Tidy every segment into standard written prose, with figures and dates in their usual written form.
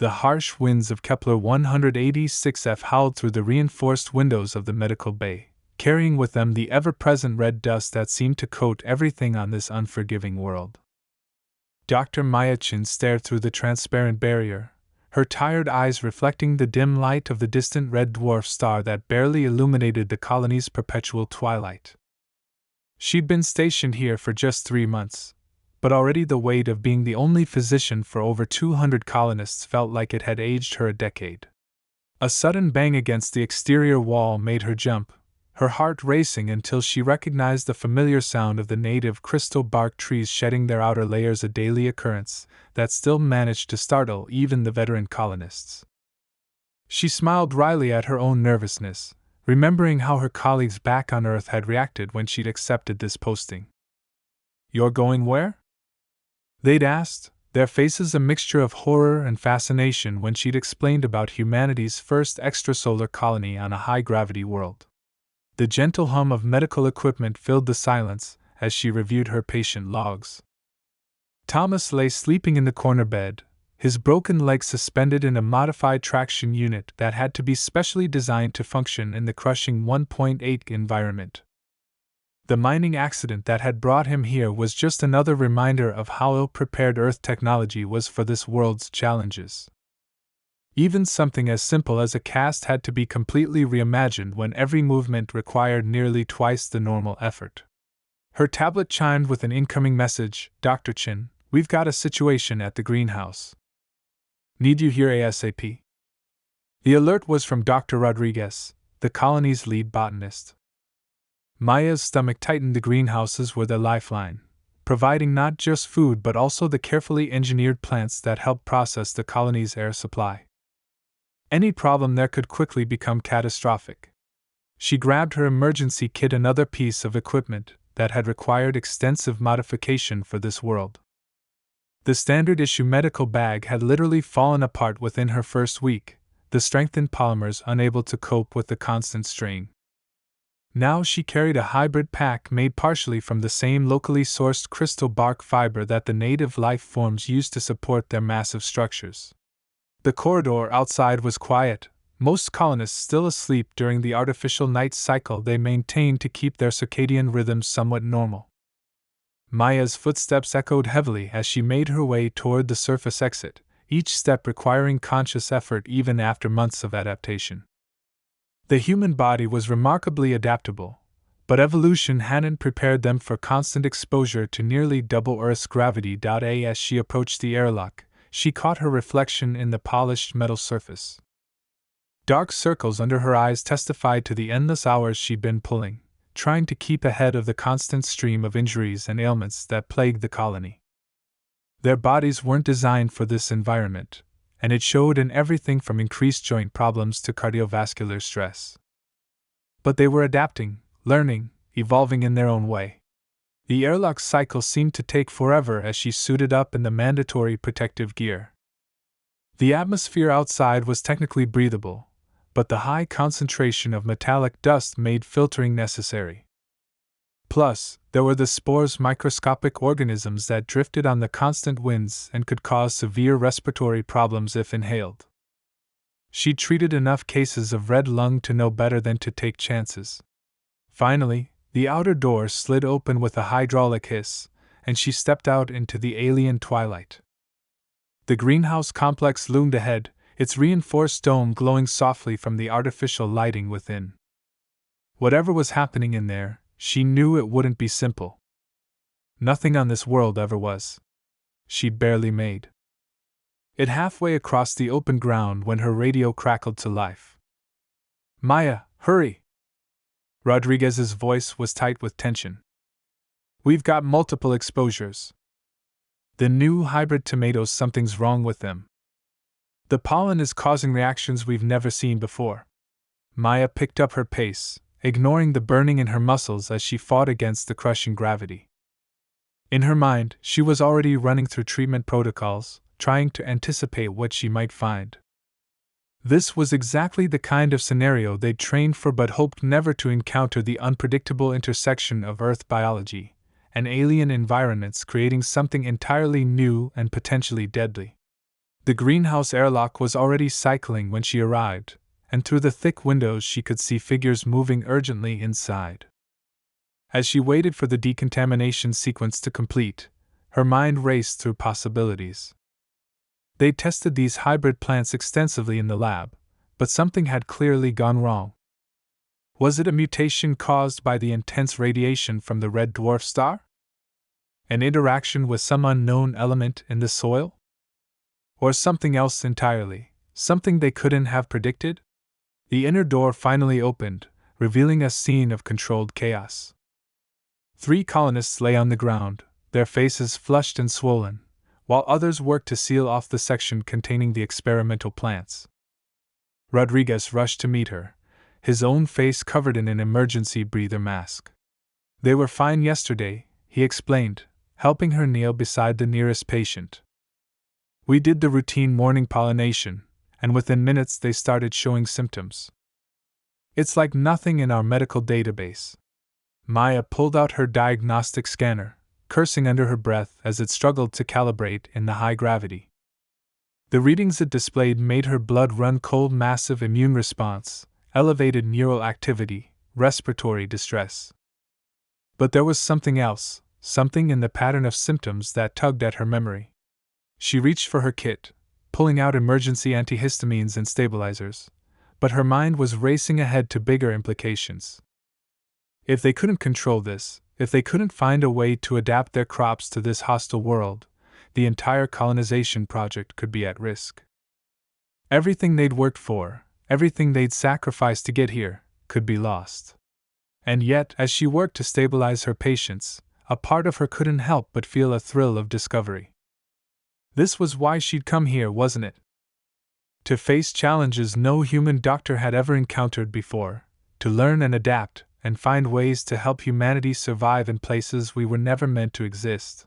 The harsh winds of Kepler 186f howled through the reinforced windows of the medical bay, carrying with them the ever-present red dust that seemed to coat everything on this unforgiving world. Dr. Maya Chin stared through the transparent barrier, her tired eyes reflecting the dim light of the distant red dwarf star that barely illuminated the colony's perpetual twilight. She'd been stationed here for just 3 months, but already the weight of being the only physician for over 200 colonists felt like it had aged her a decade. A sudden bang against the exterior wall made her jump, her heart racing until she recognized the familiar sound of the native crystal bark trees shedding their outer layers, a daily occurrence that still managed to startle even the veteran colonists. She smiled wryly at her own nervousness, remembering how her colleagues back on Earth had reacted when she'd accepted this posting. "You're going where?" they'd asked, their faces a mixture of horror and fascination when she'd explained about humanity's first extrasolar colony on a high-gravity world. The gentle hum of medical equipment filled the silence as she reviewed her patient logs. Thomas lay sleeping in the corner bed, his broken leg suspended in a modified traction unit that had to be specially designed to function in the crushing 1.8 environment. The mining accident that had brought him here was just another reminder of how ill-prepared Earth technology was for this world's challenges. Even something as simple as a cast had to be completely reimagined when every movement required nearly twice the normal effort. Her tablet chimed with an incoming message. "Dr. Chin, we've got a situation at the greenhouse. Need you here ASAP?" The alert was from Dr. Rodriguez, the colony's lead botanist. Maya's stomach tightened. The greenhouses were their lifeline, providing not just food but also the carefully engineered plants that helped process the colony's air supply. Any problem there could quickly become catastrophic. She grabbed her emergency kit, another piece of equipment that had required extensive modification for this world. The standard issue medical bag had literally fallen apart within her first week, the strengthened polymers unable to cope with the constant strain. Now she carried a hybrid pack made partially from the same locally sourced crystal bark fiber that the native life forms used to support their massive structures. The corridor outside was quiet, most colonists still asleep during the artificial night cycle they maintained to keep their circadian rhythms somewhat normal. Maya's footsteps echoed heavily as she made her way toward the surface exit, each step requiring conscious effort even after months of adaptation. The human body was remarkably adaptable, but evolution hadn't prepared them for constant exposure to nearly double Earth's gravity. As she approached the airlock, she caught her reflection in the polished metal surface. Dark circles under her eyes testified to the endless hours she'd been pulling, trying to keep ahead of the constant stream of injuries and ailments that plagued the colony. Their bodies weren't designed for this environment, and it showed in everything from increased joint problems to cardiovascular stress. But they were adapting, learning, evolving in their own way. The airlock cycle seemed to take forever as she suited up in the mandatory protective gear. The atmosphere outside was technically breathable, but the high concentration of metallic dust made filtering necessary. Plus, there were the spores, microscopic organisms that drifted on the constant winds and could cause severe respiratory problems if inhaled. She'd treated enough cases of red lung to know better than to take chances. Finally, the outer door slid open with a hydraulic hiss, and she stepped out into the alien twilight. The greenhouse complex loomed ahead, its reinforced dome glowing softly from the artificial lighting within. Whatever was happening in there, she knew it wouldn't be simple. Nothing on this world ever was. She'd barely made it halfway across the open ground when her radio crackled to life. "Maya, hurry!" Rodriguez's voice was tight with tension. "We've got multiple exposures. The new hybrid tomatoes, something's wrong with them. The pollen is causing reactions we've never seen before." Maya picked up her pace, ignoring the burning in her muscles as she fought against the crushing gravity. In her mind, she was already running through treatment protocols, trying to anticipate what she might find. This was exactly the kind of scenario they'd trained for but hoped never to encounter, the unpredictable intersection of Earth biology and alien environments creating something entirely new and potentially deadly. The greenhouse airlock was already cycling when she arrived, and through the thick windows she could see figures moving urgently inside. As she waited for the decontamination sequence to complete, her mind raced through possibilities. They tested these hybrid plants extensively in the lab, but something had clearly gone wrong. Was it a mutation caused by the intense radiation from the red dwarf star? An interaction with some unknown element in the soil? Or something else entirely, something they couldn't have predicted? The inner door finally opened, revealing a scene of controlled chaos. 3 colonists lay on the ground, their faces flushed and swollen, while others worked to seal off the section containing the experimental plants. Rodriguez rushed to meet her, his own face covered in an emergency breather mask. They were fine yesterday, he explained, helping her kneel beside the nearest patient. We did the routine morning pollination, and within minutes they started showing symptoms. It's like nothing in our medical database. Maya pulled out her diagnostic scanner, cursing under her breath as it struggled to calibrate in the high gravity. The readings it displayed made her blood run cold. Massive immune response, elevated neural activity, respiratory distress. But there was something else, something in the pattern of symptoms that tugged at her memory. She reached for her kit, pulling out emergency antihistamines and stabilizers, but her mind was racing ahead to bigger implications. If they couldn't control this, if they couldn't find a way to adapt their crops to this hostile world, the entire colonization project could be at risk. Everything they'd worked for, everything they'd sacrificed to get here, could be lost. And yet, as she worked to stabilize her patients, a part of her couldn't help but feel a thrill of discovery. This was why she'd come here, wasn't it? To face challenges no human doctor had ever encountered before, to learn and adapt, and find ways to help humanity survive in places we were never meant to exist.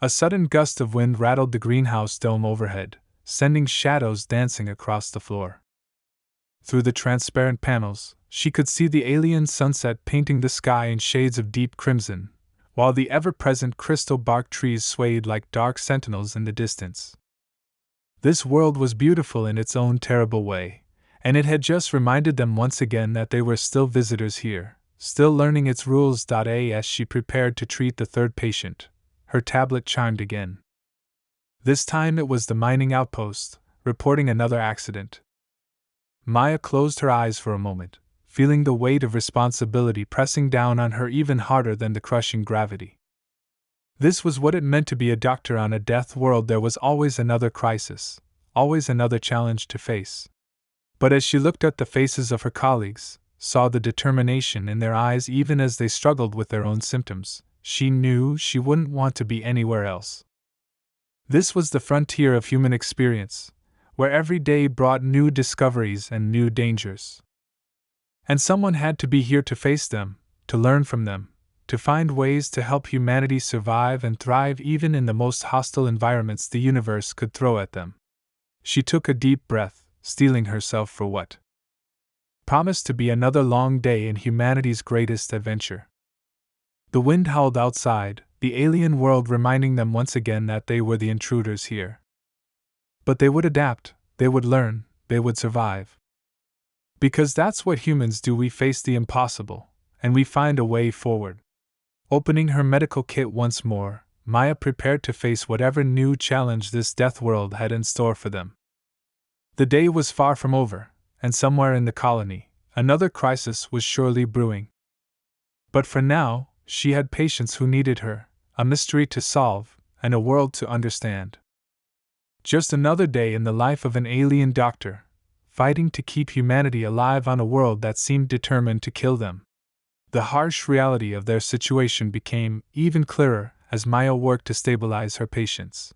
A sudden gust of wind rattled the greenhouse dome overhead, sending shadows dancing across the floor. Through the transparent panels, she could see the alien sunset painting the sky in shades of deep crimson, while the ever-present crystal bark trees swayed like dark sentinels in the distance. This world was beautiful in its own terrible way, and it had just reminded them once again that they were still visitors here, still learning its rules. As she prepared to treat the third patient, her tablet chimed again. This time it was the mining outpost, reporting another accident. Maya closed her eyes for a moment, feeling the weight of responsibility pressing down on her even harder than the crushing gravity. This was what it meant to be a doctor on a death world. There was always another crisis, always another challenge to face. But as she looked at the faces of her colleagues, saw the determination in their eyes even as they struggled with their own symptoms, she knew she wouldn't want to be anywhere else. This was the frontier of human experience, where every day brought new discoveries and new dangers. And someone had to be here to face them, to learn from them, to find ways to help humanity survive and thrive even in the most hostile environments the universe could throw at them. She took a deep breath, steeling herself for what promised to be another long day in humanity's greatest adventure. The wind howled outside, the alien world reminding them once again that they were the intruders here. But they would adapt, they would learn, they would survive. Because that's what humans do. We face the impossible, and we find a way forward. Opening her medical kit once more, Maya prepared to face whatever new challenge this death world had in store for them. The day was far from over, and somewhere in the colony, another crisis was surely brewing. But for now, she had patients who needed her, a mystery to solve, and a world to understand. Just another day in the life of an alien doctor, fighting to keep humanity alive on a world that seemed determined to kill them. The harsh reality of their situation became even clearer as Maya worked to stabilize her patients.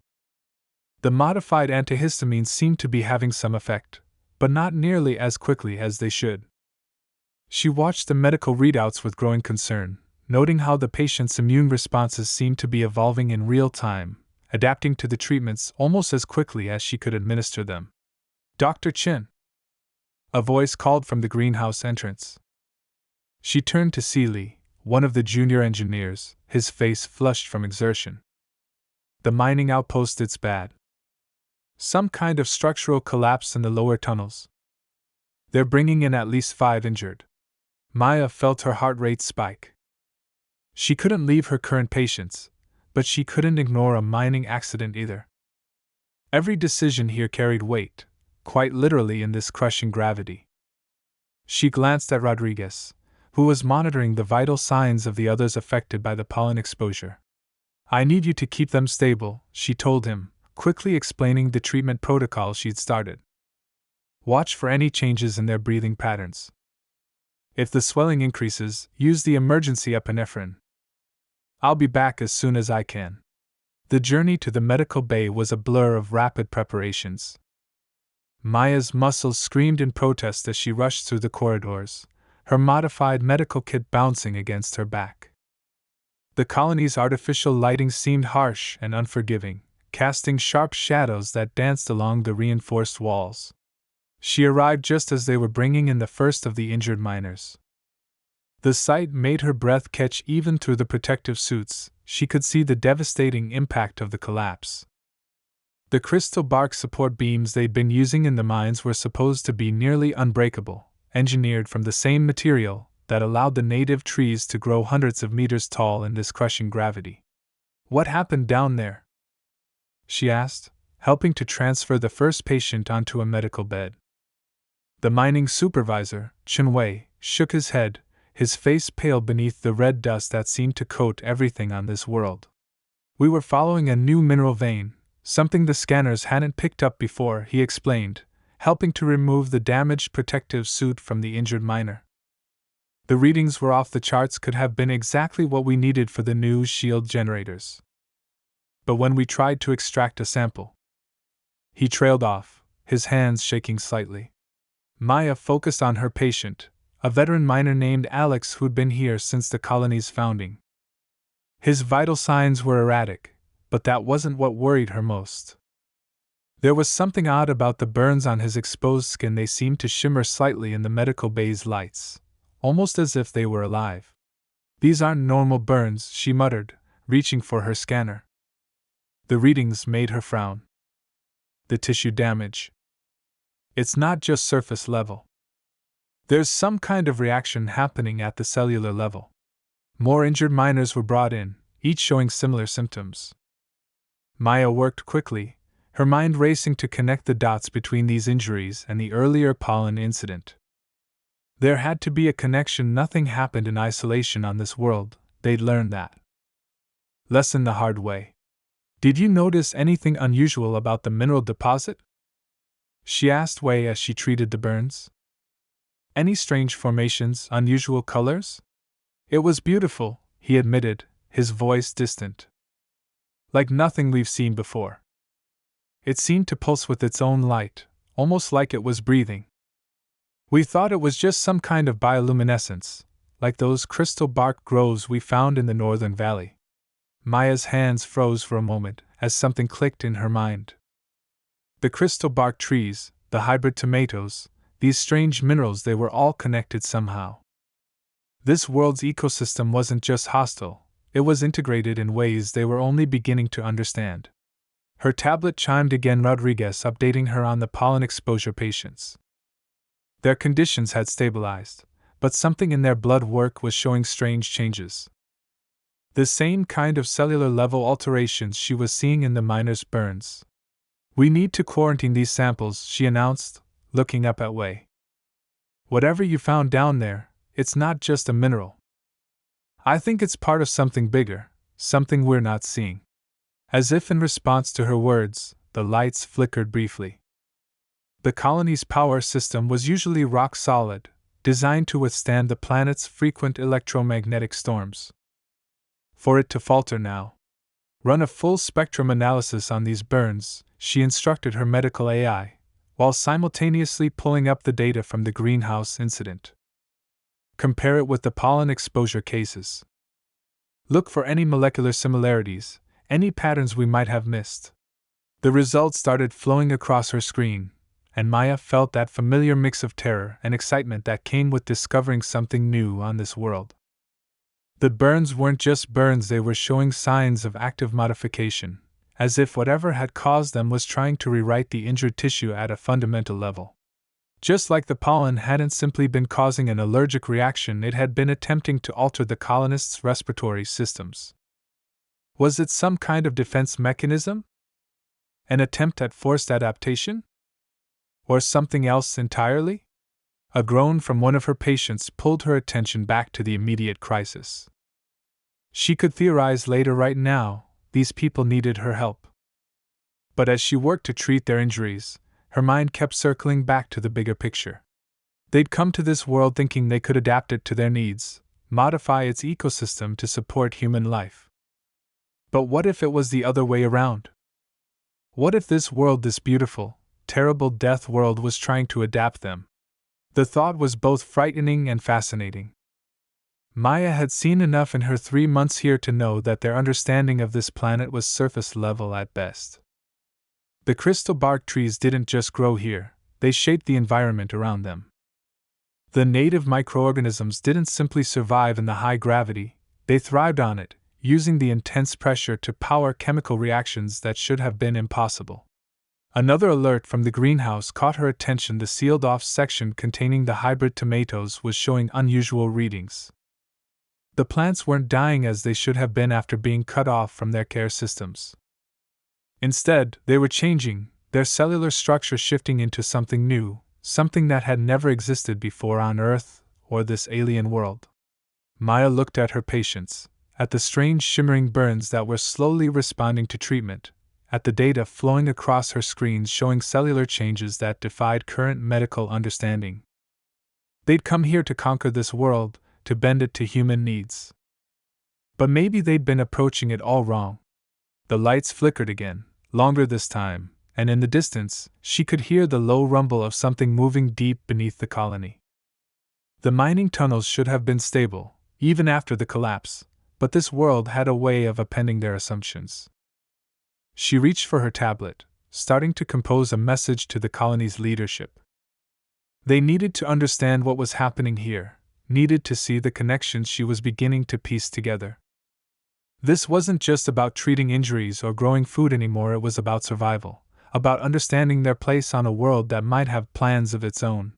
The modified antihistamines seemed to be having some effect, but not nearly as quickly as they should. She watched the medical readouts with growing concern, noting how the patient's immune responses seemed to be evolving in real time, adapting to the treatments almost as quickly as she could administer them. "Dr. Chin!" A voice called from the greenhouse entrance. She turned to see Lee, one of the junior engineers, his face flushed from exertion. "The mining outpost, it's bad. Some kind of structural collapse in the lower tunnels. They're bringing in at least 5 injured. Maya felt her heart rate spike. She couldn't leave her current patients, but she couldn't ignore a mining accident either. Every decision here carried weight, quite literally in this crushing gravity. She glanced at Rodriguez, who was monitoring the vital signs of the others affected by the pollen exposure. "I need you to keep them stable," she told him, quickly explaining the treatment protocol she'd started. "Watch for any changes in their breathing patterns. If the swelling increases, use the emergency epinephrine. I'll be back as soon as I can." The journey to the medical bay was a blur of rapid preparations. Maya's muscles screamed in protest as she rushed through the corridors, her modified medical kit bouncing against her back. The colony's artificial lighting seemed harsh and unforgiving, casting sharp shadows that danced along the reinforced walls. She arrived just as they were bringing in the first of the injured miners. The sight made her breath catch even through the protective suits. She could see the devastating impact of the collapse. The crystal bark support beams they'd been using in the mines were supposed to be nearly unbreakable, engineered from the same material that allowed the native trees to grow hundreds of meters tall in this crushing gravity. "What happened down there?" she asked, helping to transfer the first patient onto a medical bed. The mining supervisor, Chenwei, shook his head, his face pale beneath the red dust that seemed to coat everything on this world. "We were following a new mineral vein, something the scanners hadn't picked up before," he explained, helping to remove the damaged protective suit from the injured miner. "The readings were off the charts, could have been exactly what we needed for the new shield generators. But when we tried to extract a sample..." He trailed off, his hands shaking slightly. Maya focused on her patient, a veteran miner named Alex who'd been here since the colony's founding. His vital signs were erratic, but that wasn't what worried her most. There was something odd about the burns on his exposed skin. They seemed to shimmer slightly in the medical bay's lights, almost as if they were alive. "These aren't normal burns," she muttered, reaching for her scanner. The readings made her frown. "The tissue damage. It's not just surface level. There's some kind of reaction happening at the cellular level." More injured miners were brought in, each showing similar symptoms. Maya worked quickly, her mind racing to connect the dots between these injuries and the earlier pollen incident. There had to be a connection. Nothing happened in isolation on this world, they'd learned that lesson the hard way. "Did you notice anything unusual about the mineral deposit?" she asked Wei as she treated the burns. "Any strange formations, unusual colors?" "It was beautiful," he admitted, his voice distant. "Like nothing we've seen before. It seemed to pulse with its own light, almost like it was breathing. We thought it was just some kind of bioluminescence, like those crystal bark groves we found in the northern valley." Maya's hands froze for a moment as something clicked in her mind. The crystal bark trees, the hybrid tomatoes, these strange minerals, they were all connected somehow. This world's ecosystem wasn't just hostile, it was integrated in ways they were only beginning to understand. Her tablet chimed again, Rodriguez updating her on the pollen exposure patients. Their conditions had stabilized, but something in their blood work was showing strange changes. The same kind of cellular level alterations she was seeing in the miners' burns. "We need to quarantine these samples," she announced, looking up at Wei. "Whatever you found down there, it's not just a mineral. I think it's part of something bigger, something we're not seeing." As if in response to her words, the lights flickered briefly. The colony's power system was usually rock solid, designed to withstand the planet's frequent electromagnetic storms. For it to falter now. "Run a full spectrum analysis on these burns," she instructed her medical AI, while simultaneously pulling up the data from the greenhouse incident. "Compare it with the pollen exposure cases. Look for any molecular similarities, any patterns we might have missed." The results started flowing across her screen, and Maya felt that familiar mix of terror and excitement that came with discovering something new on this world. The burns weren't just burns, they were showing signs of active modification, as if whatever had caused them was trying to rewrite the injured tissue at a fundamental level. Just like the pollen hadn't simply been causing an allergic reaction, it had been attempting to alter the colonists' respiratory systems. Was it some kind of defense mechanism? An attempt at forced adaptation? Or something else entirely? A groan from one of her patients pulled her attention back to the immediate crisis. She could theorize later. Right now, these people needed her help. But as she worked to treat their injuries, her mind kept circling back to the bigger picture. They'd come to this world thinking they could adapt it to their needs, modify its ecosystem to support human life. But what if it was the other way around? What if this world, this beautiful, terrible death world, was trying to adapt them? The thought was both frightening and fascinating. Maya had seen enough in her 3 months here to know that their understanding of this planet was surface level at best. The crystal bark trees didn't just grow here, they shaped the environment around them. The native microorganisms didn't simply survive in the high gravity, they thrived on it, using the intense pressure to power chemical reactions that should have been impossible. Another alert from the greenhouse caught her attention. The sealed-off section containing the hybrid tomatoes was showing unusual readings. The plants weren't dying as they should have been after being cut off from their care systems. Instead, they were changing, their cellular structure shifting into something new, something that had never existed before on Earth or this alien world. Maya looked at her patients, at the strange shimmering burns that were slowly responding to treatment, at the data flowing across her screens showing cellular changes that defied current medical understanding. They'd come here to conquer this world, to bend it to human needs. But maybe they'd been approaching it all wrong. The lights flickered again, longer this time, and in the distance, she could hear the low rumble of something moving deep beneath the colony. The mining tunnels should have been stable, even after the collapse, but this world had a way of appending their assumptions. She reached for her tablet, starting to compose a message to the colony's leadership. They needed to understand what was happening here, needed to see the connections she was beginning to piece together. This wasn't just about treating injuries or growing food anymore, it was about survival, about understanding their place on a world that might have plans of its own.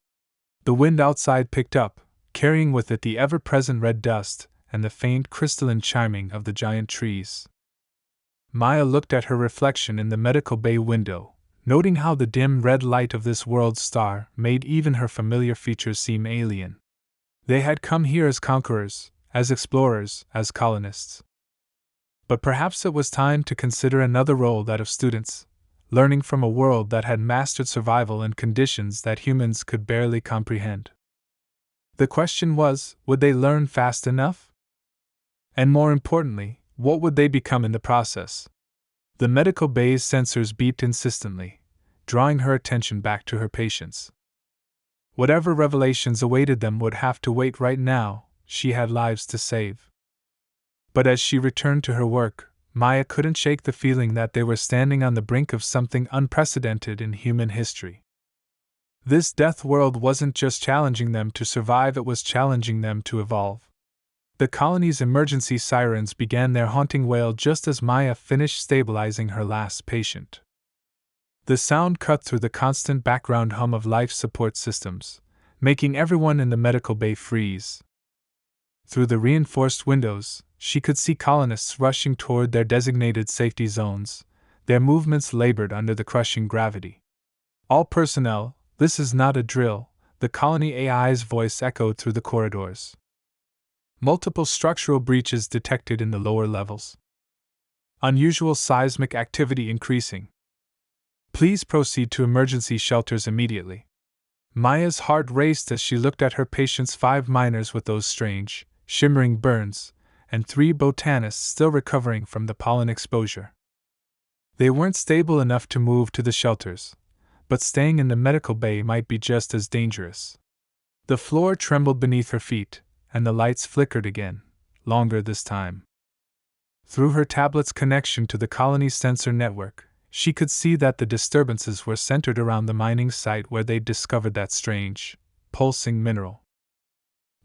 The wind outside picked up, carrying with it the ever-present red dust and the faint crystalline chiming of the giant trees. Maya looked at her reflection in the medical bay window, noting how the dim red light of this world's star made even her familiar features seem alien. They had come here as conquerors, as explorers, as colonists. But perhaps it was time to consider another role, that of students, learning from a world that had mastered survival in conditions that humans could barely comprehend. The question was, would they learn fast enough? And more importantly, what would they become in the process? The medical bay's sensors beeped insistently, drawing her attention back to her patients. Whatever revelations awaited them would have to wait. Right now, she had lives to save. But as she returned to her work, Maya couldn't shake the feeling that they were standing on the brink of something unprecedented in human history. This death world wasn't just challenging them to survive, it was challenging them to evolve. The colony's emergency sirens began their haunting wail just as Maya finished stabilizing her last patient. The sound cut through the constant background hum of life support systems, making everyone in the medical bay freeze. Through the reinforced windows, she could see colonists rushing toward their designated safety zones, their movements labored under the crushing gravity. All personnel, this is not a drill, the colony AI's voice echoed through the corridors. Multiple structural breaches detected in the lower levels. Unusual seismic activity increasing. Please proceed to emergency shelters immediately. Maya's heart raced as she looked at her patients, 5 miners with those strange, shimmering burns, and 3 botanists still recovering from the pollen exposure. They weren't stable enough to move to the shelters, but staying in the medical bay might be just as dangerous. The floor trembled beneath her feet, and the lights flickered again, longer this time. Through her tablet's connection to the colony's sensor network, she could see that the disturbances were centered around the mining site where they'd discovered that strange, pulsing mineral.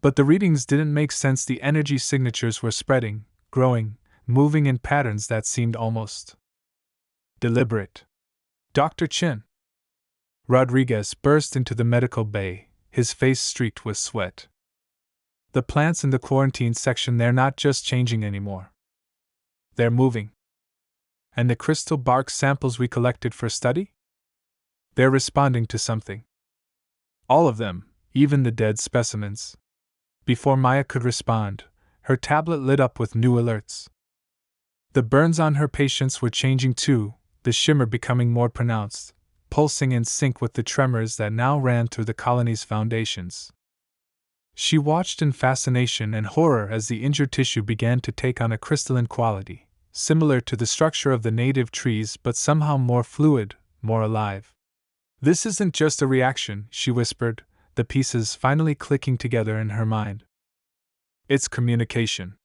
But the readings didn't make sense. The energy signatures were spreading, growing, moving in patterns that seemed almost Deliberate. Dr. Chin. Rodriguez burst into the medical bay, his face streaked with sweat. The plants in the quarantine section, they're not just changing anymore. They're moving. And the crystal bark samples we collected for study? They're responding to something. All of them, even the dead specimens. Before Maya could respond, her tablet lit up with new alerts. The burns on her patients were changing too, the shimmer becoming more pronounced, pulsing in sync with the tremors that now ran through the colony's foundations. She watched in fascination and horror as the injured tissue began to take on a crystalline quality, similar to the structure of the native trees but somehow more fluid, more alive. "This isn't just a reaction," she whispered, the pieces finally clicking together in her mind. "It's communication."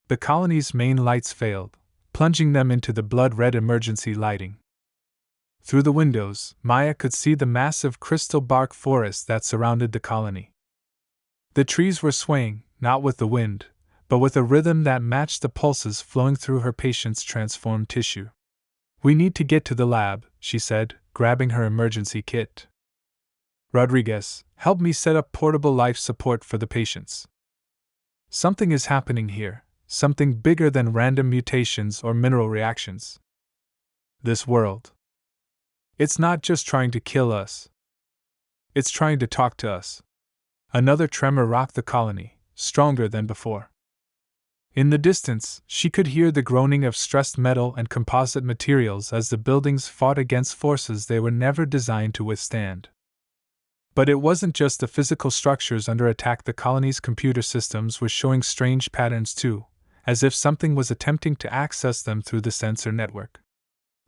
The colony's main lights failed, plunging them into the blood-red emergency lighting. Through the windows, Maya could see the massive crystal bark forest that surrounded the colony. The trees were swaying, not with the wind, but with a rhythm that matched the pulses flowing through her patient's transformed tissue. "We need to get to the lab," she said, grabbing her emergency kit. "Rodriguez, help me set up portable life support for the patients. Something is happening here, something bigger than random mutations or mineral reactions. This world. It's not just trying to kill us. It's trying to talk to us." Another tremor rocked the colony, stronger than before. In the distance, she could hear the groaning of stressed metal and composite materials as the buildings fought against forces they were never designed to withstand. But it wasn't just the physical structures under attack. The colony's computer systems were showing strange patterns too, as if something was attempting to access them through the sensor network.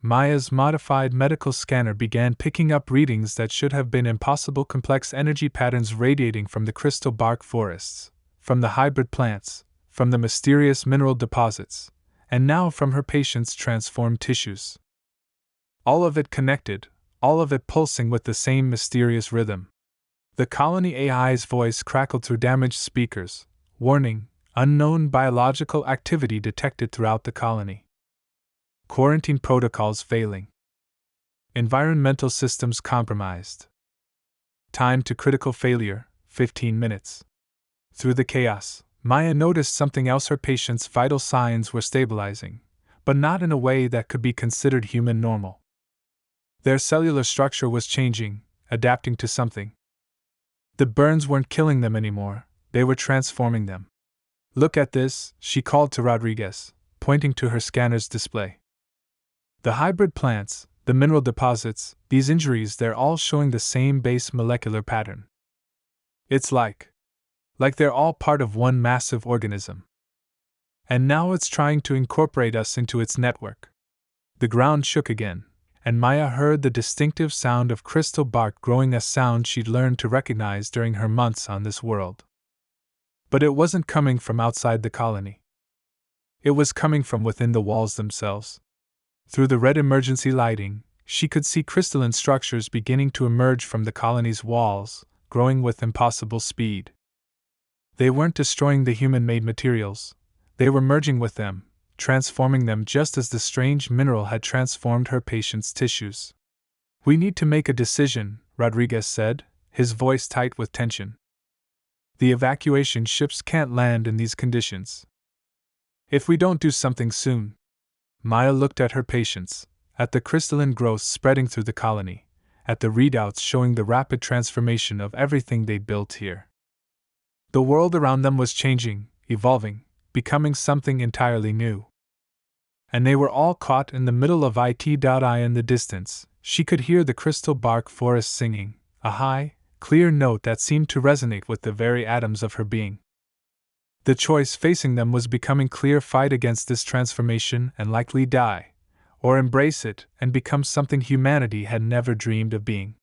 Maya's modified medical scanner began picking up readings that should have been impossible: complex energy patterns radiating from the crystal bark forests, from the hybrid plants, from the mysterious mineral deposits, and now from her patient's transformed tissues. All of it connected, all of it pulsing with the same mysterious rhythm. The colony AI's voice crackled through damaged speakers, warning: unknown biological activity detected throughout the colony. Quarantine protocols failing. Environmental systems compromised. Time to critical failure, 15 minutes. Through the chaos, Maya noticed something else: her patient's vital signs were stabilizing, but not in a way that could be considered human normal. Their cellular structure was changing, adapting to something. The burns weren't killing them anymore, they were transforming them. "Look at this," she called to Rodriguez, pointing to her scanner's display. "The hybrid plants, the mineral deposits, these injuries, they're all showing the same base molecular pattern. It's like they're all part of one massive organism. And now it's trying to incorporate us into its network." The ground shook again, and Maya heard the distinctive sound of crystal bark growing, a sound she'd learned to recognize during her months on this world. But it wasn't coming from outside the colony. It was coming from within the walls themselves. Through the red emergency lighting, she could see crystalline structures beginning to emerge from the colony's walls, growing with impossible speed. They weren't destroying the human-made materials, they were merging with them, transforming them just as the strange mineral had transformed her patient's tissues. "We need to make a decision," Rodriguez said, his voice tight with tension. "The evacuation ships can't land in these conditions. If we don't do something soon." Maya looked at her patients, at the crystalline growths spreading through the colony, at the readouts showing the rapid transformation of everything they'd built here. The world around them was changing, evolving, becoming something entirely new. And they were all caught in the middle of it. In the distance, she could hear the crystal bark forest singing, a high, clear note that seemed to resonate with the very atoms of her being. The choice facing them was becoming clear: fight against this transformation and likely die, or embrace it and become something humanity had never dreamed of being.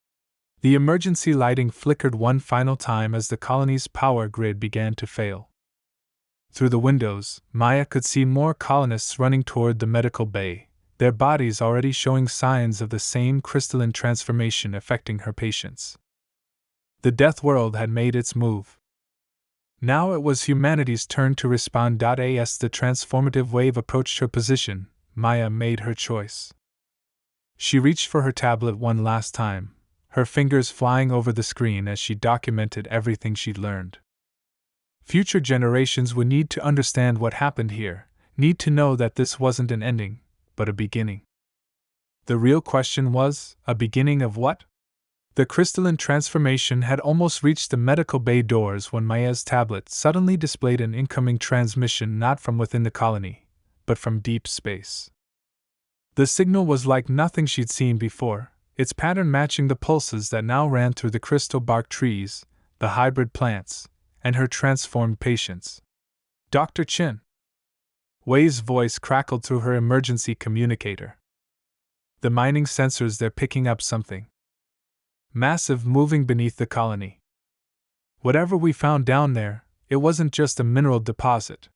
The emergency lighting flickered one final time as the colony's power grid began to fail. Through the windows, Maya could see more colonists running toward the medical bay, their bodies already showing signs of the same crystalline transformation affecting her patients. The DeathWorld had made its move. Now it was humanity's turn to respond. As the transformative wave approached her position, Maya made her choice. She reached for her tablet one last time, her fingers flying over the screen as she documented everything she'd learned. Future generations would need to understand what happened here, need to know that this wasn't an ending, but a beginning. The real question was, a beginning of what? The crystalline transformation had almost reached the medical bay doors when Maya's tablet suddenly displayed an incoming transmission not from within the colony, but from deep space. The signal was like nothing she'd seen before, its pattern matching the pulses that now ran through the crystal bark trees, the hybrid plants, and her transformed patients. Dr. Chin. Wei's voice crackled through her emergency communicator. The mining sensors, they're picking up something massive moving beneath the colony. Whatever we found down there, it wasn't just a mineral deposit.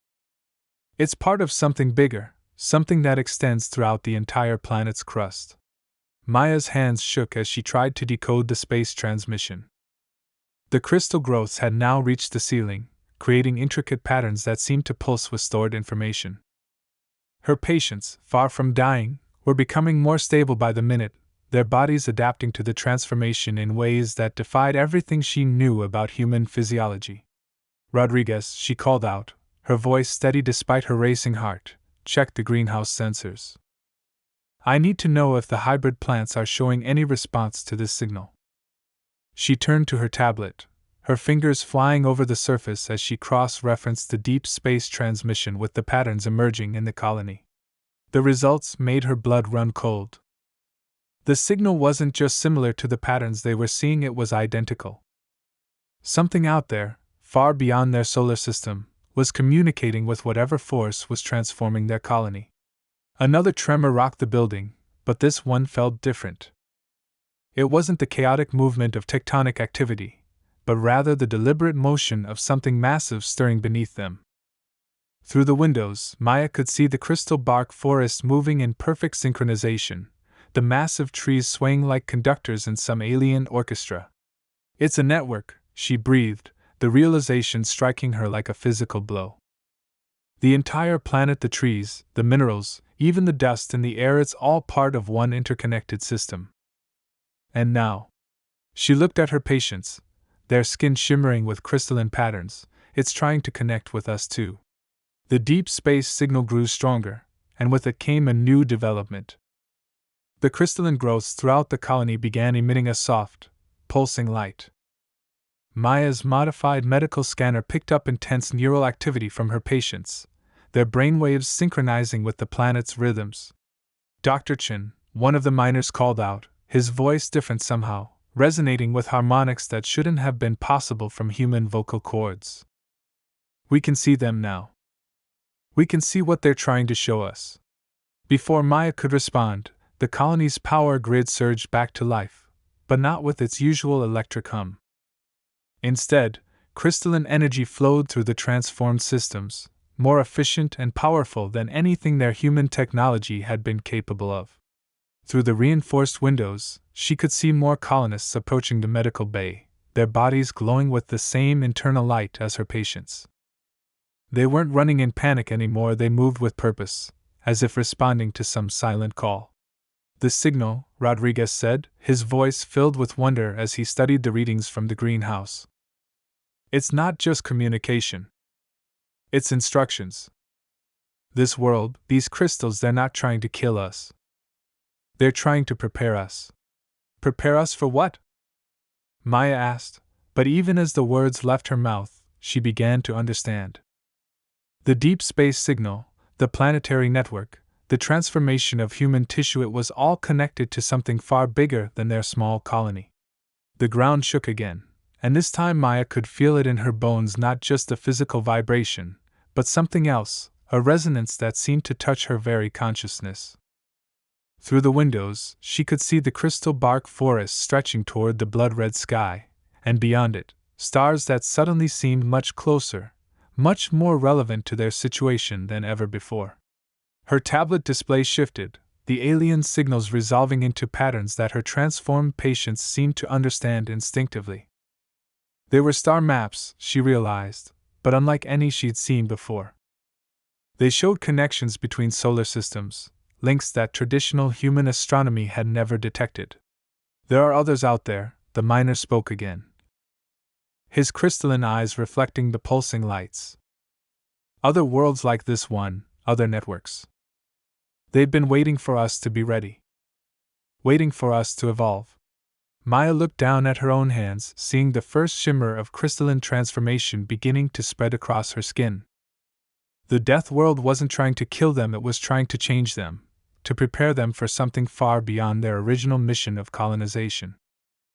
It's part of something bigger, something that extends throughout the entire planet's crust. Maya's hands shook as she tried to decode the space transmission. The crystal growths had now reached the ceiling, creating intricate patterns that seemed to pulse with stored information. Her patients, far from dying, were becoming more stable by the minute, their bodies adapting to the transformation in ways that defied everything she knew about human physiology. Rodriguez, she called out, her voice steady despite her racing heart, check the greenhouse sensors. I need to know if the hybrid plants are showing any response to this signal. She turned to her tablet, her fingers flying over the surface as she cross-referenced the deep space transmission with the patterns emerging in the colony. The results made her blood run cold. The signal wasn't just similar to the patterns they were seeing, it was identical. Something out there, far beyond their solar system, was communicating with whatever force was transforming their colony. Another tremor rocked the building, but this one felt different. It wasn't the chaotic movement of tectonic activity, but rather the deliberate motion of something massive stirring beneath them. Through the windows, Maya could see the crystal bark forest moving in perfect synchronization, the massive trees swaying like conductors in some alien orchestra. It's a network, she breathed, the realization striking her like a physical blow. The entire planet, the trees, the minerals, even the dust in the air, it's all part of one interconnected system. And now, she looked at her patients, their skin shimmering with crystalline patterns, it's trying to connect with us too. The deep space signal grew stronger, and with it came a new development. The crystalline growths throughout the colony began emitting a soft, pulsing light. Maya's modified medical scanner picked up intense neural activity from her patients, their brainwaves synchronizing with the planet's rhythms. Dr. Chin, one of the miners, called out, his voice different somehow, resonating with harmonics that shouldn't have been possible from human vocal cords. We can see them now. We can see what they're trying to show us. Before Maya could respond, the colony's power grid surged back to life, but not with its usual electric hum. Instead, crystalline energy flowed through the transformed systems, more efficient and powerful than anything their human technology had been capable of. Through the reinforced windows, she could see more colonists approaching the medical bay, their bodies glowing with the same internal light as her patients. They weren't running in panic anymore, they moved with purpose, as if responding to some silent call. The signal, Rodriguez said, his voice filled with wonder as he studied the readings from the greenhouse. It's not just communication. It's instructions. This world, these crystals, they're not trying to kill us. They're trying to prepare us. Prepare us for what? Maya asked, but even as the words left her mouth, she began to understand. The deep space signal, the planetary network, the transformation of human tissue, it was all connected to something far bigger than their small colony. The ground shook again, and this time Maya could feel it in her bones, not just a physical vibration, but something else, a resonance that seemed to touch her very consciousness. Through the windows, she could see the crystal bark forest stretching toward the blood-red sky, and beyond it, stars that suddenly seemed much closer, much more relevant to their situation than ever before. Her tablet display shifted, the alien signals resolving into patterns that her transformed patients seemed to understand instinctively. They were star maps, she realized, but unlike any she'd seen before. They showed connections between solar systems, links that traditional human astronomy had never detected. There are others out there, the miner spoke again, his crystalline eyes reflecting the pulsing lights. Other worlds like this one, other networks. They've been waiting for us to be ready. Waiting for us to evolve. Maya looked down at her own hands, seeing the first shimmer of crystalline transformation beginning to spread across her skin. The DeathWorld wasn't trying to kill them, it was trying to change them, to prepare them for something far beyond their original mission of colonization.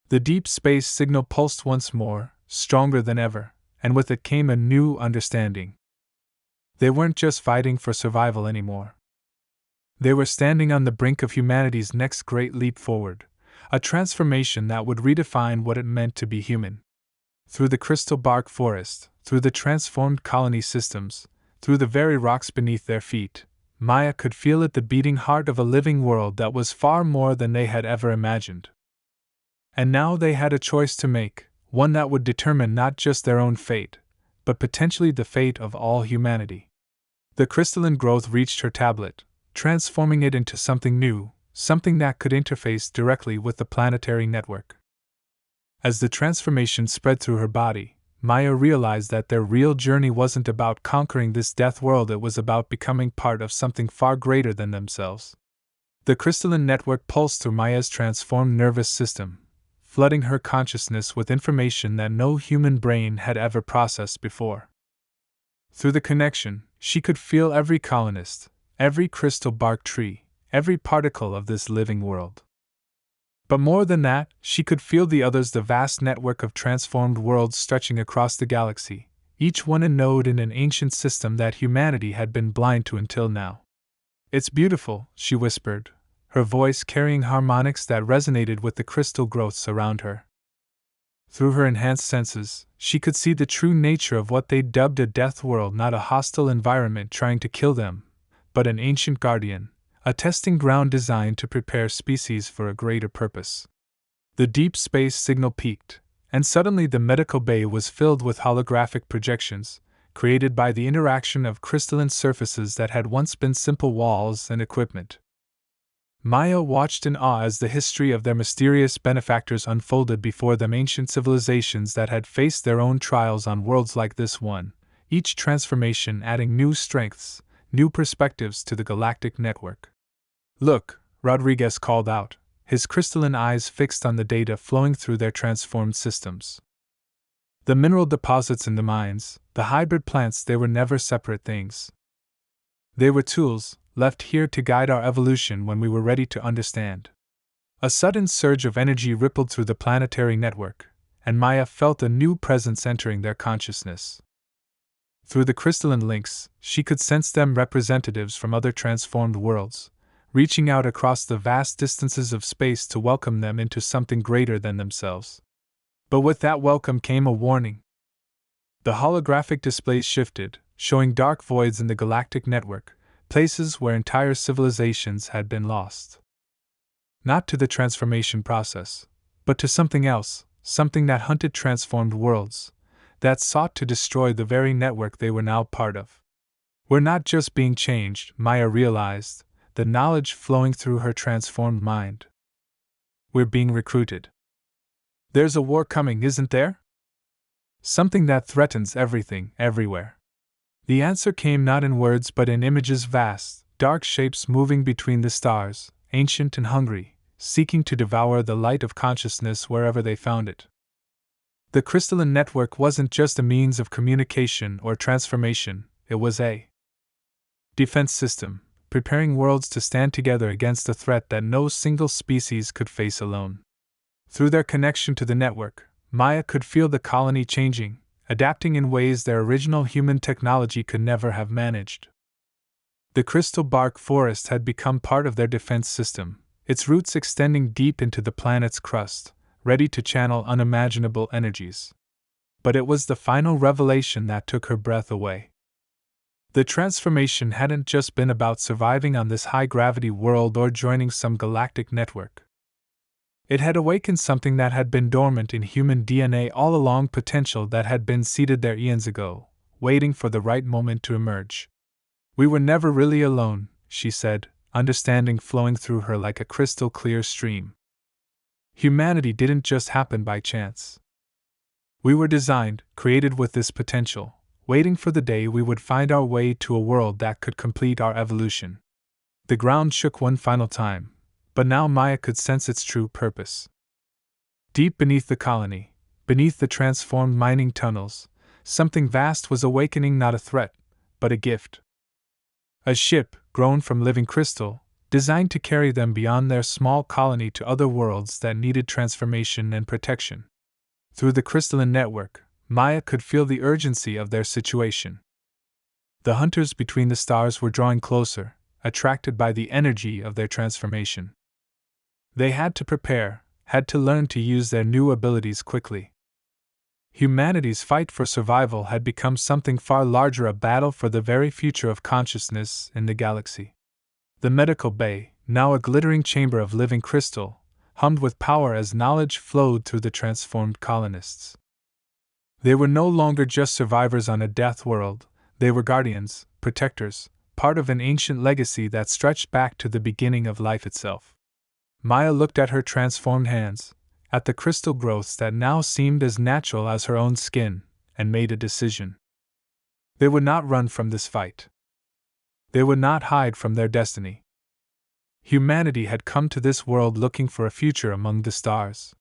The deep space signal pulsed once more, stronger than ever, and with it came a new understanding. They weren't just fighting for survival anymore. They were standing on the brink of humanity's next great leap forward, a transformation that would redefine what it meant to be human. Through the crystal bark forest, through the transformed colony systems, through the very rocks beneath their feet, Maya could feel it, the beating heart of a living world that was far more than they had ever imagined. And now they had a choice to make, one that would determine not just their own fate, but potentially the fate of all humanity. The crystalline growth reached her tablet, transforming it into something new, something that could interface directly with the planetary network. As the transformation spread through her body, Maya realized that their real journey wasn't about conquering this death world, it was about becoming part of something far greater than themselves. The crystalline network pulsed through Maya's transformed nervous system, flooding her consciousness with information that no human brain had ever processed before. Through the connection, she could feel every colonist, every crystal bark tree, every particle of this living world. But more than that, she could feel the others, the vast network of transformed worlds stretching across the galaxy, each one a node in an ancient system that humanity had been blind to until now. "It's beautiful," she whispered, her voice carrying harmonics that resonated with the crystal growths around her. Through her enhanced senses, she could see the true nature of what they dubbed a death world, not a hostile environment trying to kill them, but an ancient guardian, a testing ground designed to prepare species for a greater purpose. The deep space signal peaked, and suddenly the medical bay was filled with holographic projections, created by the interaction of crystalline surfaces that had once been simple walls and equipment. Maya watched in awe as the history of their mysterious benefactors unfolded before them, ancient civilizations that had faced their own trials on worlds like this one, each transformation adding new strengths, new perspectives to the galactic network. "Look," Rodriguez called out, his crystalline eyes fixed on the data flowing through their transformed systems. The mineral deposits in the mines, the hybrid plants, they were never separate things. They were tools, left here to guide our evolution when we were ready to understand. A sudden surge of energy rippled through the planetary network, and Maya felt a new presence entering their consciousness. Through the crystalline links, she could sense them, representatives from other transformed worlds, reaching out across the vast distances of space to welcome them into something greater than themselves. But with that welcome came a warning. The holographic displays shifted, showing dark voids in the galactic network, places where entire civilizations had been lost. Not to the transformation process, but to something else, something that hunted transformed worlds, that sought to destroy the very network they were now part of. "We're not just being changed," Maya realized, the knowledge flowing through her transformed mind. "We're being recruited. There's a war coming, isn't there? Something that threatens everything, everywhere." The answer came not in words but in images, vast, dark shapes moving between the stars, ancient and hungry, seeking to devour the light of consciousness wherever they found it. The crystalline network wasn't just a means of communication or transformation, it was a defense system, preparing worlds to stand together against a threat that no single species could face alone. Through their connection to the network, Maya could feel the colony changing, adapting in ways their original human technology could never have managed. The crystal bark forest had become part of their defense system, its roots extending deep into the planet's crust, ready to channel unimaginable energies. But it was the final revelation that took her breath away. The transformation hadn't just been about surviving on this high-gravity world or joining some galactic network. It had awakened something that had been dormant in human DNA all along, potential that had been seeded there eons ago, waiting for the right moment to emerge. "We were never really alone," she said, understanding flowing through her like a crystal clear stream. Humanity didn't just happen by chance. We were designed, created with this potential, waiting for the day we would find our way to a world that could complete our evolution. The ground shook one final time, but now Maya could sense its true purpose. Deep beneath the colony, beneath the transformed mining tunnels, something vast was awakening, not a threat, but a gift. A ship, grown from living crystal, designed to carry them beyond their small colony to other worlds that needed transformation and protection. Through the crystalline network, Maya could feel the urgency of their situation. The hunters between the stars were drawing closer, attracted by the energy of their transformation. They had to prepare, had to learn to use their new abilities quickly. Humanity's fight for survival had become something far larger, a battle for the very future of consciousness in the galaxy. The medical bay, now a glittering chamber of living crystal, hummed with power as knowledge flowed through the transformed colonists. They were no longer just survivors on a death world, they were guardians, protectors, part of an ancient legacy that stretched back to the beginning of life itself. Maya looked at her transformed hands, at the crystal growths that now seemed as natural as her own skin, and made a decision. They would not run from this fight. They would not hide from their destiny. Humanity had come to this world looking for a future among the stars.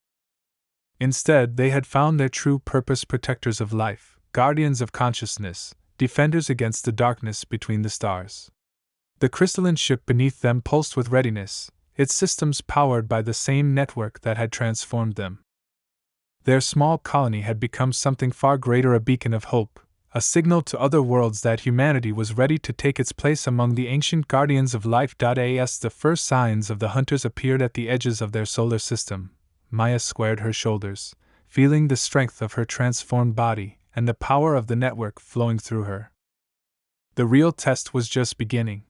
Instead, they had found their true purpose: protectors of life, guardians of consciousness, defenders against the darkness between the stars. The crystalline ship beneath them pulsed with readiness, its systems powered by the same network that had transformed them. Their small colony had become something far greater, a beacon of hope, a signal to other worlds that humanity was ready to take its place among the ancient guardians of life. As the first signs of the hunters appeared at the edges of their solar system, Maya squared her shoulders, feeling the strength of her transformed body and the power of the network flowing through her. The real test was just beginning.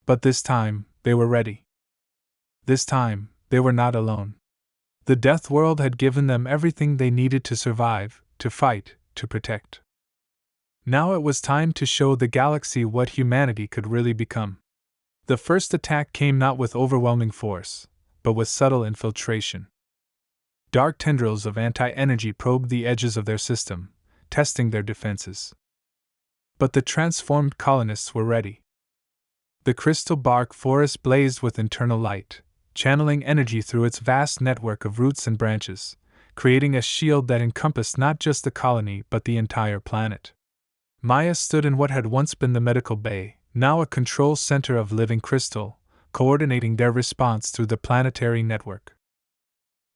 But this time, they were ready. This time, they were not alone. The death world had given them everything they needed to survive, to fight, to protect. Now it was time to show the galaxy what humanity could really become. The first attack came not with overwhelming force, but with subtle infiltration. Dark tendrils of anti-energy probed the edges of their system, testing their defenses. But the transformed colonists were ready. The crystal bark forest blazed with internal light, channeling energy through its vast network of roots and branches, creating a shield that encompassed not just the colony but the entire planet. Maya stood in what had once been the medical bay, now a control center of living crystal, coordinating their response through the planetary network.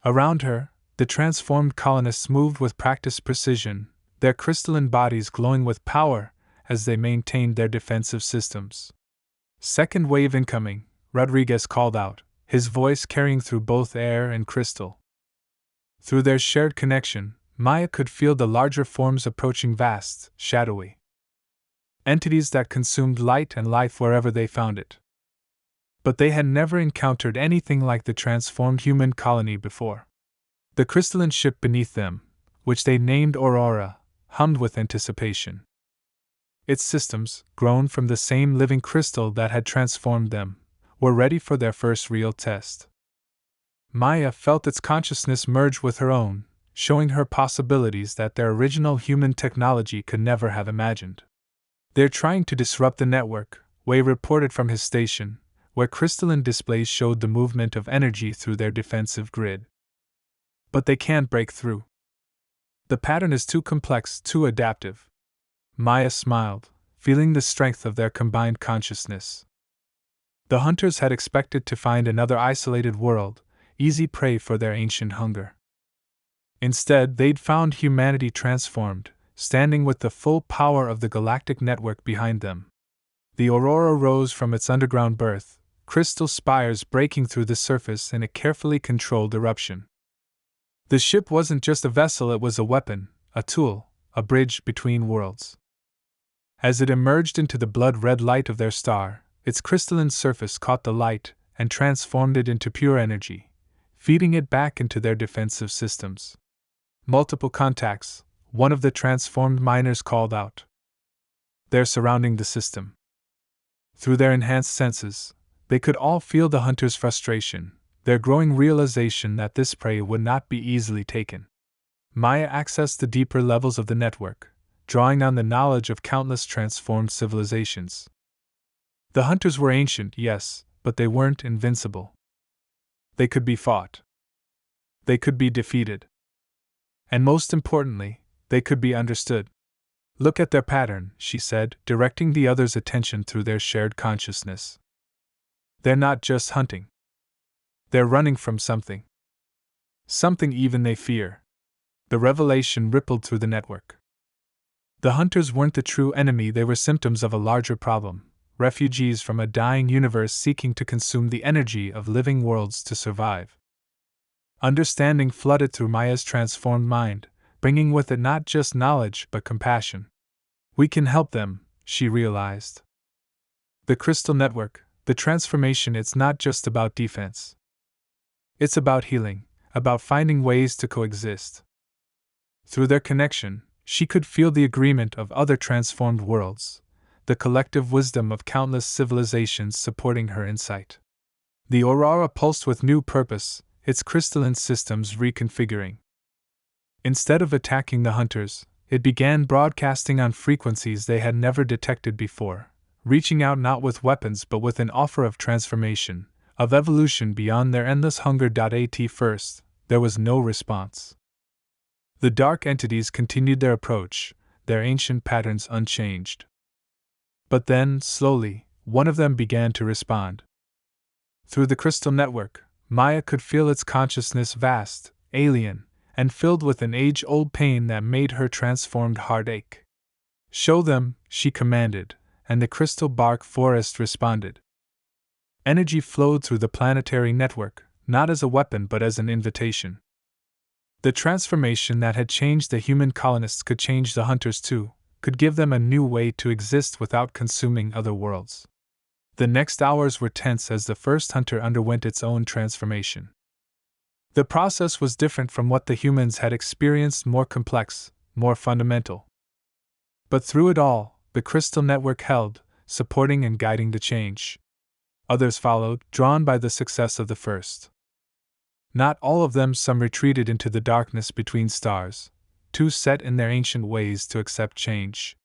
Around her, the transformed colonists moved with practiced precision, their crystalline bodies glowing with power as they maintained their defensive systems. "Second wave incoming," Rodriguez called out, his voice carrying through both air and crystal. Through their shared connection, Maya could feel the larger forms approaching, vast, shadowy entities that consumed light and life wherever they found it. But they had never encountered anything like the transformed human colony before. The crystalline ship beneath them, which they named Aurora, hummed with anticipation. Its systems, grown from the same living crystal that had transformed them, were ready for their first real test. Maya felt its consciousness merge with her own, showing her possibilities that their original human technology could never have imagined. "They're trying to disrupt the network," Wei reported from his station, where crystalline displays showed the movement of energy through their defensive grid. "But they can't break through. The pattern is too complex, too adaptive." Maya smiled, feeling the strength of their combined consciousness. The hunters had expected to find another isolated world, easy prey for their ancient hunger. Instead, they'd found humanity transformed, standing with the full power of the galactic network behind them. The Aurora rose from its underground berth, crystal spires breaking through the surface in a carefully controlled eruption. The ship wasn't just a vessel, it was a weapon, a tool, a bridge between worlds. As it emerged into the blood-red light of their star, its crystalline surface caught the light and transformed it into pure energy, feeding it back into their defensive systems. "Multiple contacts," one of the transformed miners called out. "They're surrounding the system." Through their enhanced senses, They could all feel the hunters' frustration, their growing realization that this prey would not be easily taken. Maya accessed the deeper levels of the network, drawing on the knowledge of countless transformed civilizations. The hunters were ancient, yes, but they weren't invincible. They could be fought. They could be defeated. And most importantly, they could be understood. Look at their pattern, she said, directing the others' attention through their shared consciousness. They're not just hunting. They're running from something. Something even they fear. The revelation rippled through the network. The hunters weren't the true enemy, they were symptoms of a larger problem, refugees from a dying universe seeking to consume the energy of living worlds to survive. Understanding flooded through Maya's transformed mind, bringing with it not just knowledge but compassion. We can help them, she realized. The crystal network, the transformation, it's not just about defense. It's about healing, about finding ways to coexist. Through their connection, she could feel the agreement of other transformed worlds, the collective wisdom of countless civilizations supporting her insight. The aurora pulsed with new purpose, its crystalline systems reconfiguring. Instead of attacking the hunters, it began broadcasting on frequencies they had never detected before, reaching out not with weapons but with an offer of transformation, of evolution beyond their endless hunger. At first, there was no response. The dark entities continued their approach, their ancient patterns unchanged. But then, slowly, one of them began to respond. Through the crystal network, Maya could feel its consciousness vast, alien, and filled with an age-old pain that made her transformed heart ache. Show them, she commanded, and the crystal bark forest responded. Energy flowed through the planetary network, not as a weapon but as an invitation. The transformation that had changed the human colonists could change the hunters too, could give them a new way to exist without consuming other worlds. The next hours were tense as the first hunter underwent its own transformation. The process was different from what the humans had experienced, more complex, more fundamental. But through it all, the crystal network held, supporting and guiding the change. Others followed, drawn by the success of the first. Not all of them, some retreated into the darkness between stars, too set in their ancient ways to accept change.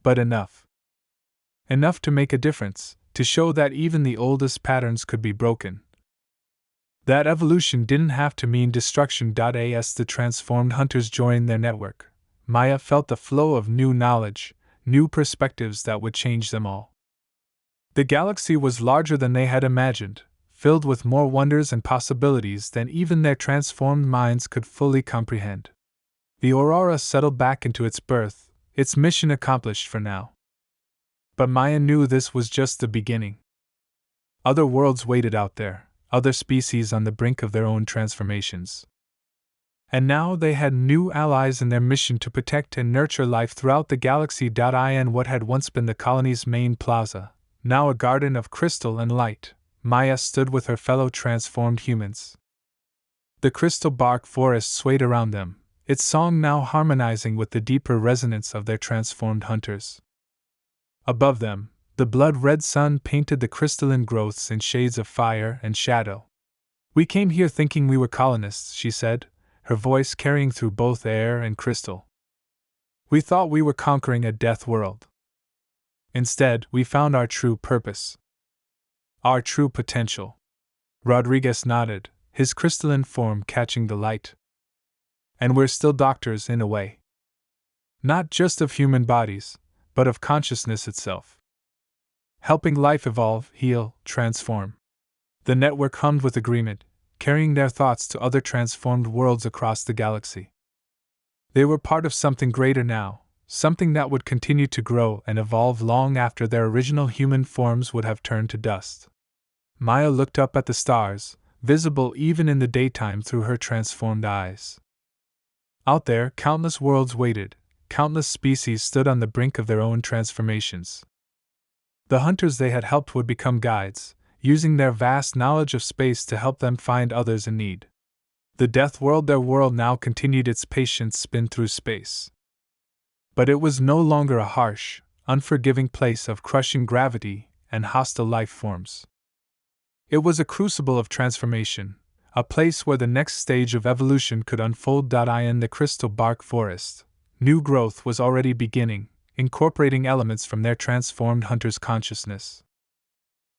But enough. Enough to make a difference, to show that even the oldest patterns could be broken. That evolution didn't have to mean destruction. As the transformed hunters joined their network, Maya felt the flow of new knowledge, new perspectives that would change them all. The galaxy was larger than they had imagined, filled with more wonders and possibilities than even their transformed minds could fully comprehend. The aurora settled back into its berth, its mission accomplished for now. But Maya knew this was just the beginning. Other worlds waited out there, other species on the brink of their own transformations. And now they had new allies in their mission to protect and nurture life throughout the galaxy. In what had once been the colony's main plaza, now a garden of crystal and light, Maya stood with her fellow transformed humans. The crystal bark forest swayed around them, its song now harmonizing with the deeper resonance of their transformed hunters. Above them, the blood-red sun painted the crystalline growths in shades of fire and shadow. "We came here thinking we were colonists," she said, her voice carrying through both air and crystal. "We thought we were conquering a death world. Instead, we found our true purpose. Our true potential." Rodriguez nodded, his crystalline form catching the light. "And we're still doctors in a way. Not just of human bodies, but of consciousness itself. Helping life evolve, heal, transform." The network hummed with agreement, carrying their thoughts to other transformed worlds across the galaxy. They were part of something greater now, something that would continue to grow and evolve long after their original human forms would have turned to dust. Maya looked up at the stars, visible even in the daytime through her transformed eyes. Out there, countless worlds waited, countless species stood on the brink of their own transformations. The hunters they had helped would become guides, using their vast knowledge of space to help them find others in need. The death world, their world, now continued its patient spin through space. But it was no longer a harsh, unforgiving place of crushing gravity and hostile life forms. It was a crucible of transformation, a place where the next stage of evolution could unfold. In the crystal bark forest, new growth was already beginning, incorporating elements from their transformed hunter's consciousness.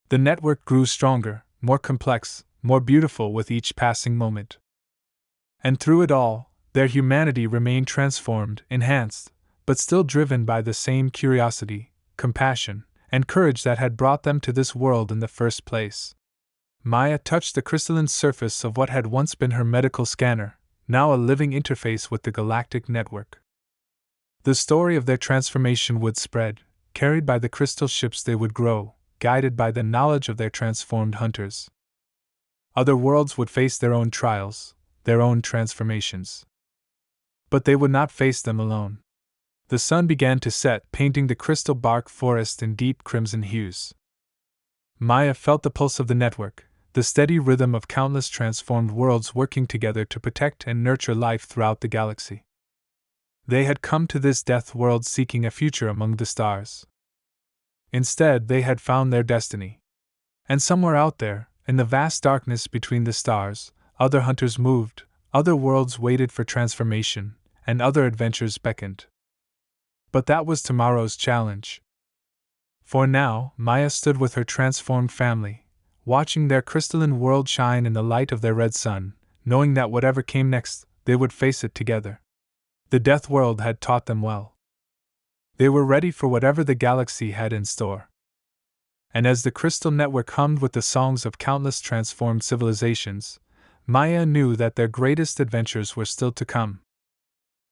The network grew stronger, more complex, more beautiful with each passing moment. And through it all, their humanity remained transformed, enhanced, but still driven by the same curiosity, compassion, and courage that had brought them to this world in the first place. Maya touched the crystalline surface of what had once been her medical scanner, now a living interface with the galactic network. The story of their transformation would spread, carried by the crystal ships they would grow, guided by the knowledge of their transformed hunters. Other worlds would face their own trials, their own transformations. But they would not face them alone. The sun began to set, painting the crystal bark forest in deep crimson hues. Maya felt the pulse of the network, the steady rhythm of countless transformed worlds working together to protect and nurture life throughout the galaxy. They had come to this death world seeking a future among the stars. Instead, they had found their destiny. And somewhere out there, in the vast darkness between the stars, other hunters moved, other worlds waited for transformation, and other adventures beckoned. But that was tomorrow's challenge. For now, Maya stood with her transformed family, watching their crystalline world shine in the light of their red sun, knowing that whatever came next, they would face it together. The death world had taught them well. They were ready for whatever the galaxy had in store. And as the crystal network hummed with the songs of countless transformed civilizations, Maya knew that their greatest adventures were still to come.